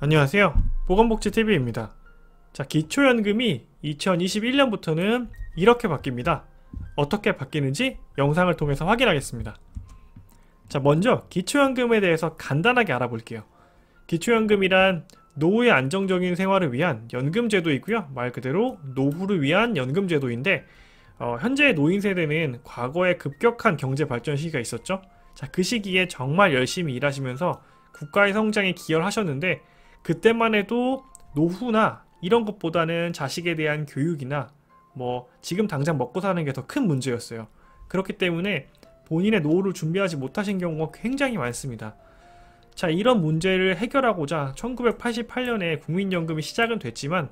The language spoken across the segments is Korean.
안녕하세요. 보건복지TV입니다. 자, 기초연금이 2021년부터는 이렇게 바뀝니다. 어떻게 바뀌는지 영상을 통해서 확인하겠습니다. 자, 먼저 기초연금에 대해서 간단하게 알아볼게요. 기초연금이란 노후의 안정적인 생활을 위한 연금제도이고요. 말 그대로 노후를 위한 연금제도인데 현재 노인 세대는 과거에 급격한 경제 발전 시기가 있었죠. 자, 그 시기에 정말 열심히 일하시면서 국가의 성장에 기여를 하셨는데 그때만 해도 노후나 이런 것보다는 자식에 대한 교육이나 지금 당장 먹고 사는 게 더 큰 문제였어요. 그렇기 때문에 본인의 노후를 준비하지 못하신 경우가 굉장히 많습니다. 자, 이런 문제를 해결하고자 1988년에 국민연금이 시작은 됐지만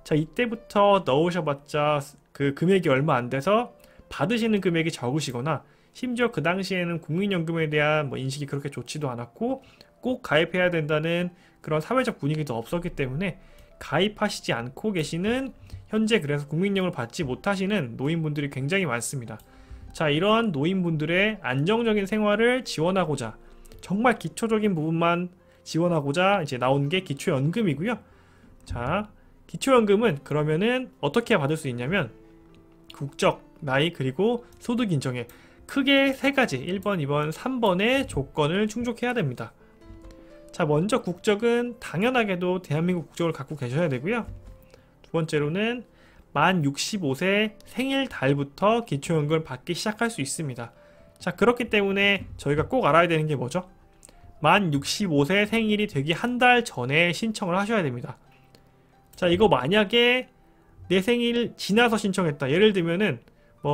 자, 이때부터 넣으셔봤자 그 금액이 얼마 안 돼서 받으시는 금액이 적으시거나 심지어 그 당시에는 국민연금에 대한 인식이 그렇게 좋지도 않았고 꼭 가입해야 된다는 그런 사회적 분위기도 없었기 때문에 가입하시지 않고 계시는 현재 그래서 국민연금을 받지 못하시는 노인분들이 굉장히 많습니다. 자, 이러한 노인분들의 안정적인 생활을 지원하고자 정말 기초적인 부분만 지원하고자 이제 나온 게 기초연금이고요. 자, 기초연금은 그러면은 어떻게 받을 수 있냐면 국적, 나이, 그리고 소득 인정에 크게 세 가지 1번, 2번, 3번의 조건을 충족해야 됩니다. 자, 먼저 국적은 당연하게도 대한민국 국적을 갖고 계셔야 되고요. 두 번째로는 만 65세 생일 달부터 기초연금을 받기 시작할 수 있습니다. 자, 그렇기 때문에 저희가 꼭 알아야 되는 게 뭐죠? 만 65세 생일이 되기 한 달 전에 신청을 하셔야 됩니다. 자, 이거 만약에 내 생일 지나서 신청했다. 예를 들면은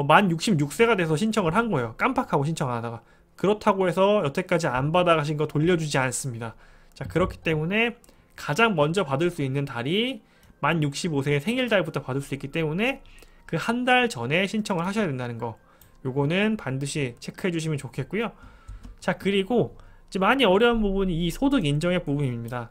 만 66세가 돼서 신청을 한 거예요. 깜빡하고 신청 안 하다가. 그렇다고 해서 여태까지 안 받아가신 거 돌려주지 않습니다. 자, 그렇기 때문에 가장 먼저 받을 수 있는 달이 만 65세의 생일달부터 받을 수 있기 때문에 그 한 달 전에 신청을 하셔야 된다는 거, 요거는 반드시 체크해 주시면 좋겠고요. 자, 그리고 이제 많이 어려운 부분이 이 소득 인정의 부분입니다.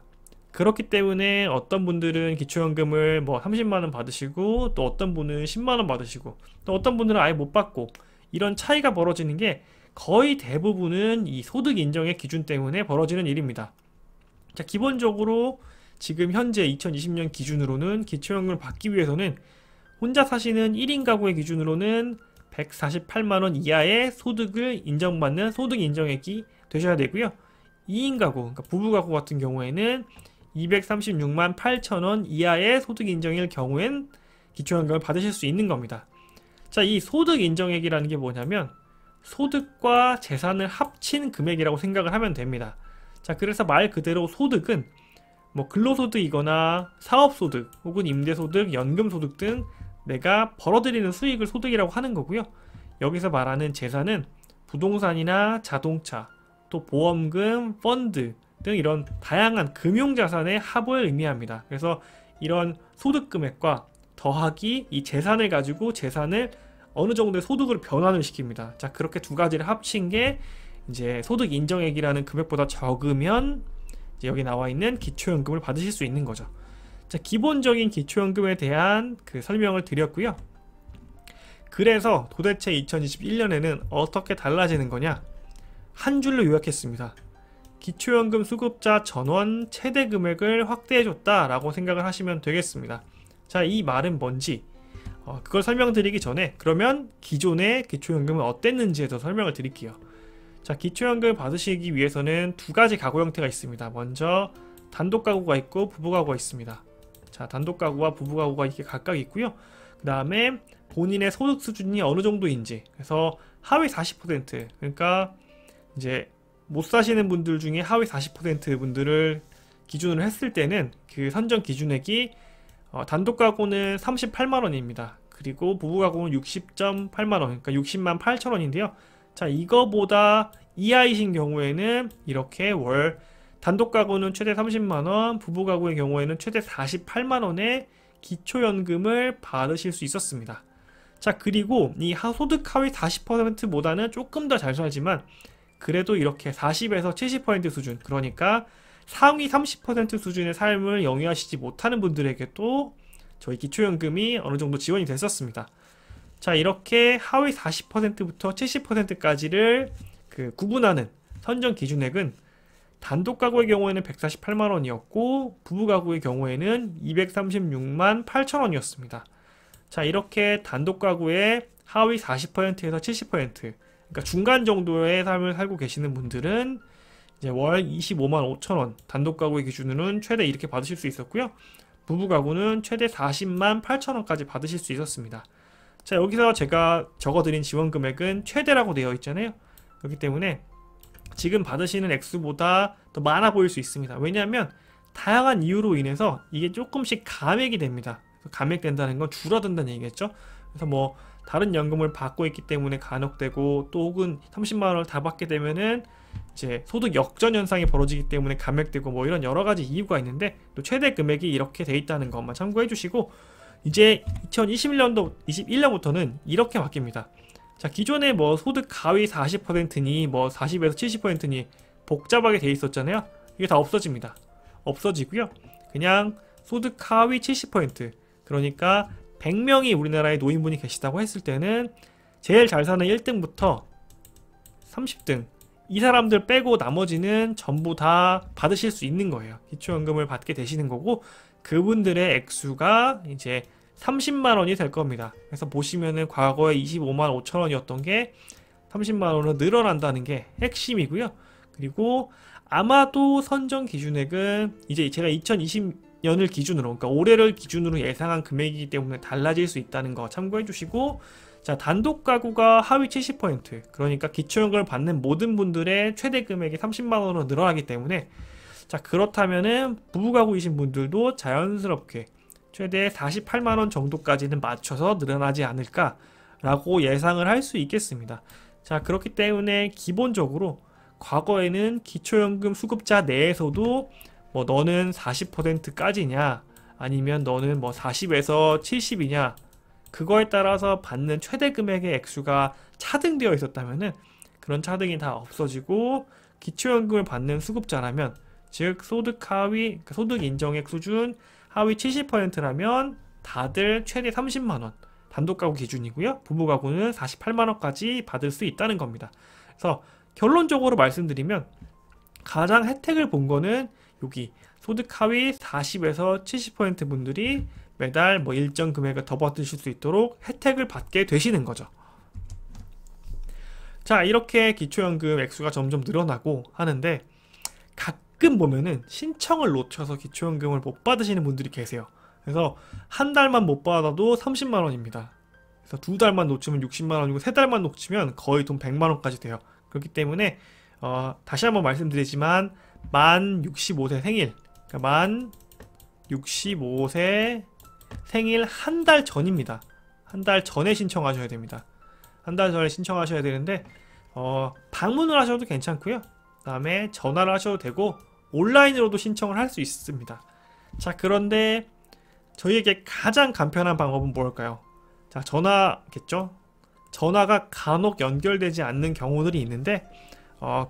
그렇기 때문에 어떤 분들은 기초연금을 30만원 받으시고 또 어떤 분은 10만원 받으시고 또 어떤 분들은 아예 못 받고 이런 차이가 벌어지는 게 거의 대부분은 이 소득 인정의 기준 때문에 벌어지는 일입니다. 자, 기본적으로 지금 현재 2020년 기준으로는 기초연금을 받기 위해서는 혼자 사시는 1인 가구의 기준으로는 148만원 이하의 소득을 인정받는 소득 인정액이 되셔야 되고요. 2인 가구, 그러니까 부부 가구 같은 경우에는 236만 8천원 이하의 소득 인정일 경우엔 기초연금을 받으실 수 있는 겁니다. 자, 이 소득 인정액이라는 게 뭐냐면 소득과 재산을 합친 금액이라고 생각을 하면 됩니다. 자, 그래서 말 그대로 소득은 근로소득이거나 사업소득 혹은 임대소득, 연금소득 등 내가 벌어들이는 수익을 소득이라고 하는 거고요. 여기서 말하는 재산은 부동산이나 자동차, 또 보험금, 펀드 등 이런 다양한 금융자산의 합을 의미합니다. 그래서 이런 소득 금액과 더하기 이 재산을 가지고 재산을 어느 정도의 소득으로 변환을 시킵니다. 자, 그렇게 두 가지를 합친 게 이제 소득 인정액이라는 금액보다 적으면 이제 여기 나와 있는 기초연금을 받으실 수 있는 거죠. 자, 기본적인 기초연금에 대한 그 설명을 드렸고요. 그래서 도대체 2021년에는 어떻게 달라지는 거냐? 한 줄로 요약했습니다. 기초연금 수급자 전원 최대 금액을 확대해줬다 라고 생각을 하시면 되겠습니다. 자, 이 말은 뭔지 그걸 설명드리기 전에 그러면 기존의 기초연금은 어땠는지에 더 설명을 드릴게요. 자, 기초연금을 받으시기 위해서는 두 가지 가구 형태가 있습니다. 먼저 단독가구가 있고 부부가구가 있습니다. 자, 단독가구와 부부가구가 이렇게 각각 있고요. 그 다음에 본인의 소득 수준이 어느 정도인지, 그래서 하위 40%, 그러니까 이제 못 사시는 분들 중에 하위 40% 분들을 기준으로 했을 때는 그 선정 기준액이 단독가구는 38만원입니다. 그리고 부부가구는 60.8만원, 그러니까 60만 8천원인데요. 자, 이거보다 이하이신 경우에는 이렇게 월 단독가구는 최대 30만원, 부부가구의 경우에는 최대 48만원의 기초연금을 받으실 수 있었습니다. 자, 그리고 이 소득 하위 40%보다는 조금 더 잘 살지만 그래도 이렇게 40에서 70% 수준, 그러니까 상위 30% 수준의 삶을 영위하시지 못하는 분들에게도 저희 기초연금이 어느 정도 지원이 됐었습니다. 자, 이렇게 하위 40%부터 70%까지를 구분하는 선정 기준액은 단독 가구의 경우에는 148만원이었고 부부 가구의 경우에는 236만 8천원이었습니다. 자, 이렇게 단독 가구의 하위 40%에서 70%, 그러니까 중간 정도의 삶을 살고 계시는 분들은 이제 월 25만 5천원, 단독 가구의 기준으로는 최대 이렇게 받으실 수 있었고요. 부부 가구는 최대 40만 8천원까지 받으실 수 있었습니다. 자, 여기서 제가 적어드린 지원 금액은 최대라고 되어 있잖아요. 그렇기 때문에 지금 받으시는 액수보다 더 많아 보일 수 있습니다. 왜냐하면 다양한 이유로 인해서 이게 조금씩 감액이 됩니다. 감액된다는 건 줄어든다는 얘기겠죠. 그래서 뭐 다른 연금을 받고 있기 때문에 간혹되고, 또 혹은 30만원을 다 받게 되면은 이제 소득 역전 현상이 벌어지기 때문에 감액되고, 뭐 이런 여러 가지 이유가 있는데, 또 최대 금액이 이렇게 돼 있다는 것만 참고해 주시고, 이제 2021년부터는 이렇게 바뀝니다. 자, 기존에 뭐 소득 하위 40%니 뭐 40에서 70%니 복잡하게 돼 있었잖아요. 이게 다 없어집니다. 없어지고요. 그냥 소득 하위 70%, 그러니까 100명이 우리나라에 노인분이 계시다고 했을 때는 제일 잘 사는 1등부터 30등, 이 사람들 빼고 나머지는 전부 다 받으실 수 있는 거예요. 기초연금을 받게 되시는 거고, 그분들의 액수가 이제 30만원이 될 겁니다. 그래서 보시면은 과거에 25만 5천원이었던 게 30만원으로 늘어난다는 게 핵심이고요. 그리고 아마도 선정 기준액은 이제 제가 2020년을 기준으로, 그러니까 올해를 기준으로 예상한 금액이기 때문에 달라질 수 있다는 거 참고해 주시고, 자, 단독 가구가 하위 70%, 그러니까 기초연금을 받는 모든 분들의 최대 금액이 30만원으로 늘어나기 때문에, 자, 그렇다면은 부부 가구이신 분들도 자연스럽게 최대 48만원 정도까지는 맞춰서 늘어나지 않을까 라고 예상을 할 수 있겠습니다. 자, 그렇기 때문에 기본적으로 과거에는 기초연금 수급자 내에서도 뭐 너는 40%까지냐 아니면 너는 뭐 40에서 70이냐, 그거에 따라서 받는 최대 금액의 액수가 차등되어 있었다면은 그런 차등이 다 없어지고, 기초연금을 받는 수급자라면, 즉 소득 하위, 소득 인정액 수준 하위 70%라면 다들 최대 30만원, 단독 가구 기준이고요. 부부 가구는 48만원까지 받을 수 있다는 겁니다. 그래서 결론적으로 말씀드리면 가장 혜택을 본 거는 여기 소득 하위 40에서 70% 분들이 매달 뭐 일정 금액을 더 받으실 수 있도록 혜택을 받게 되시는 거죠. 자, 이렇게 기초연금 액수가 점점 늘어나고 하는데, 가끔 보면은 신청을 놓쳐서 기초연금을 못 받으시는 분들이 계세요. 그래서 한 달만 못 받아도 30만원입니다. 그래서 두 달만 놓치면 60만원이고, 세 달만 놓치면 거의 돈 100만원까지 돼요. 그렇기 때문에 다시 한번 말씀드리지만 만 65세 생일, 그러니까 만 65세 생일 한 달 전입니다. 한 달 전에 신청하셔야 됩니다. 한 달 전에 신청하셔야 되는데, 방문을 하셔도 괜찮고요. 그 다음에 전화를 하셔도 되고, 온라인으로도 신청을 할 수 있습니다. 자, 그런데 저희에게 가장 간편한 방법은 뭘까요? 자, 전화겠죠? 전화가 간혹 연결되지 않는 경우들이 있는데,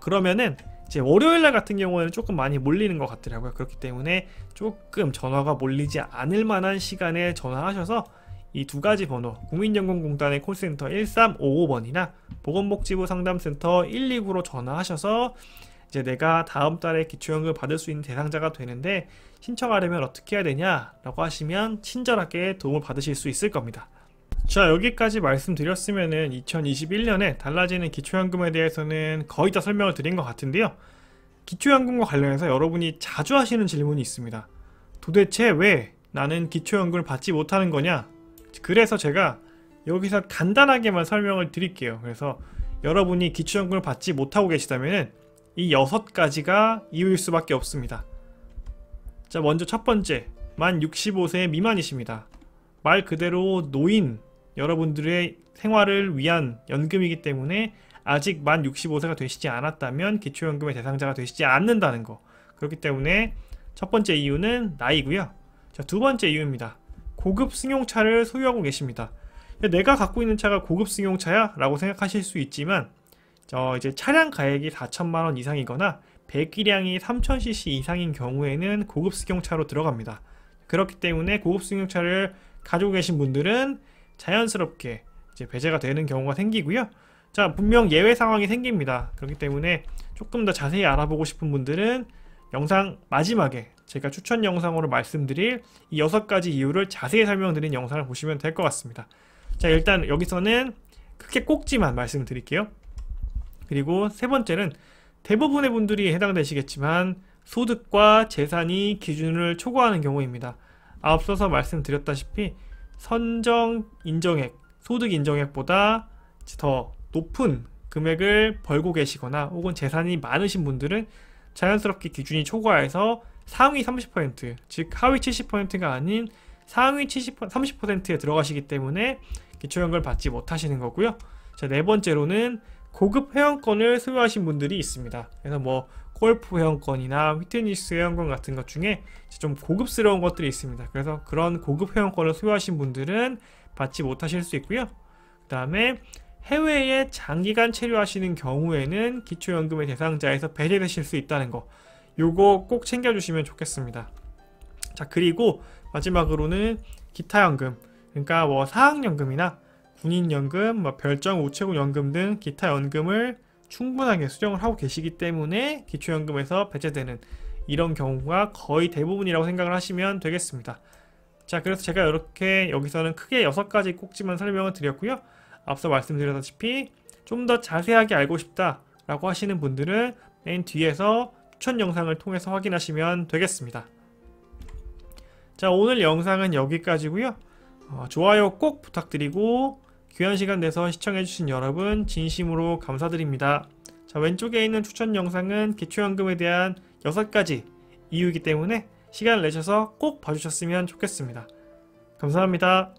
그러면은 이제 월요일날 같은 경우에는 조금 많이 몰리는 것 같더라고요. 그렇기 때문에 조금 전화가 몰리지 않을 만한 시간에 전화하셔서 이 두 가지 번호, 국민연금공단의 콜센터 1355번이나 보건복지부 상담센터 129로 전화하셔서 이제 내가 다음 달에 기초연금을 받을 수 있는 대상자가 되는데 신청하려면 어떻게 해야 되냐 라고 하시면 친절하게 도움을 받으실 수 있을 겁니다. 자, 여기까지 말씀드렸으면은 2021년에 달라지는 기초연금에 대해서는 거의 다 설명을 드린 것 같은데요. 기초연금과 관련해서 여러분이 자주 하시는 질문이 있습니다. 도대체 왜 나는 기초연금을 받지 못하는 거냐? 그래서 제가 여기서 간단하게만 설명을 드릴게요. 그래서 여러분이 기초연금을 받지 못하고 계시다면은 이 6가지가 이유일 수밖에 없습니다. 자, 먼저 첫 번째, 만 65세 미만이십니다. 말 그대로 노인, 여러분들의 생활을 위한 연금이기 때문에 아직 만 65세가 되시지 않았다면 기초연금의 대상자가 되시지 않는다는 거. 그렇기 때문에 첫 번째 이유는 나이고요. 자, 두 번째 이유입니다. 고급 승용차를 소유하고 계십니다. 내가 갖고 있는 차가 고급 승용차야? 라고 생각하실 수 있지만, 이제 차량 가액이 4천만원 이상이거나 배기량이 3000cc 이상인 경우에는 고급 승용차로 들어갑니다. 그렇기 때문에 고급 승용차를 가지고 계신 분들은 자연스럽게 이제 배제가 되는 경우가 생기고요. 자, 분명 예외 상황이 생깁니다. 그렇기 때문에 조금 더 자세히 알아보고 싶은 분들은 영상 마지막에 제가 추천 영상으로 말씀드릴 이 6가지 이유를 자세히 설명드린 영상을 보시면 될 것 같습니다. 자, 일단 여기서는 크게 꼭지만 말씀드릴게요. 그리고 세 번째는 대부분의 분들이 해당되시겠지만 소득과 재산이 기준을 초과하는 경우입니다. 앞서서 말씀드렸다시피 선정 인정액, 소득 인정액보다 더 높은 금액을 벌고 계시거나 혹은 재산이 많으신 분들은 자연스럽게 기준이 초과해서 상위 30%, 즉 하위 70%가 아닌 상위 30%에 들어가시기 때문에 기초연금을 받지 못하시는 거고요. 자, 네 번째로는 고급 회원권을 소유하신 분들이 있습니다. 그래서 뭐 골프 회원권이나 휘트니스 회원권 같은 것 중에 좀 고급스러운 것들이 있습니다. 그래서 그런 고급 회원권을 소유하신 분들은 받지 못하실 수 있고요. 그 다음에 해외에 장기간 체류하시는 경우에는 기초연금의 대상자에서 배제되실 수 있다는 거, 요거 꼭 챙겨주시면 좋겠습니다. 자, 그리고 마지막으로는 기타연금, 그러니까 뭐 사학연금이나 군인연금, 뭐 별정 우체국연금 등 기타 연금을 충분하게 수령을 하고 계시기 때문에 기초연금에서 배제되는 이런 경우가 거의 대부분이라고 생각을 하시면 되겠습니다. 자, 그래서 제가 이렇게 여기서는 크게 6가지 꼭지만 설명을 드렸고요. 앞서 말씀드렸다시피 좀 더 자세하게 알고 싶다 라고 하시는 분들은 맨 뒤에서 추천 영상을 통해서 확인하시면 되겠습니다. 자, 오늘 영상은 여기까지고요. 좋아요 꼭 부탁드리고 귀한 시간 내서 시청해주신 여러분 진심으로 감사드립니다. 자, 왼쪽에 있는 추천 영상은 기초연금에 대한 6가지 이유이기 때문에 시간을 내셔서 꼭 봐주셨으면 좋겠습니다. 감사합니다.